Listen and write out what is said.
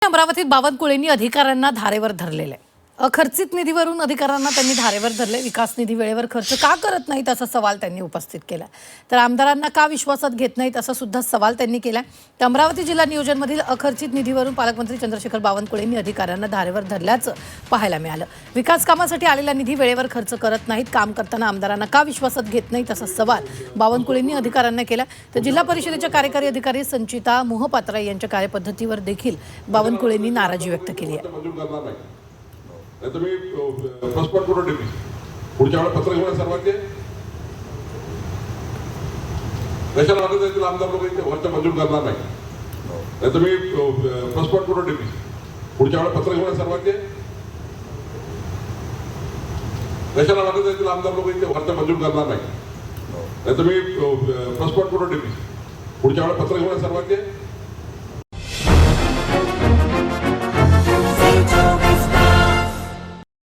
अमरावतीत बावनकुळेंनी अधिकाऱ्यांना धारेवर धरलेले आहे। अखर्चित निधीवरून अधिकाऱ्यांना त्यांनी धारेवर धरले। विकास निधी वेळेवर खर्च का करत नाहीत असा सवाल त्यांनी उपस्थित केला। तर आमदारांना का विश्वासात घेत नाहीत असा सुद्धा सवाल त्यांनी केला। तर अमरावती जिल्हा नियोजनमधील अखर्चित निधीवरून पालकमंत्री चंद्रशेखर बावनकुळेंनी अधिकाऱ्यांना धारेवर धरल्याचं पाहायला मिळालं। विकास कामासाठी आलेला निधी वेळेवर खर्च करत नाहीत, काम करताना आमदारांना का विश्वासात घेत नाहीत असा सवाल बावनकुळेंनी अधिकाऱ्यांना केला। तर जिल्हा परिषदेच्या कार्यकारी अधिकारी संचिता मोहपात्रा यांच्या कार्यपद्धतीवर देखील बावनकुळेंनी नाराजी व्यक्त केली आहे। नाही तुम्ही पासपोर्ट करून ठेवी पुढच्या वेळेला पत्र घेऊन सर्वांचे कशाला वाटत आहे आमदार लोक इथे वरच्या मंजूर करणार नाही तुम्ही पासपोर्ट करून ठेवी पुढच्या वेळेला पत्र घेऊन सर्वांचे कशाला वाटत आहे आमदार लोक इथे वरच्या मंजूर करणार नाही तुम्ही पासपोर्ट करून ठेवी पुढच्या वेळेला पत्र घेऊन सर्वांचे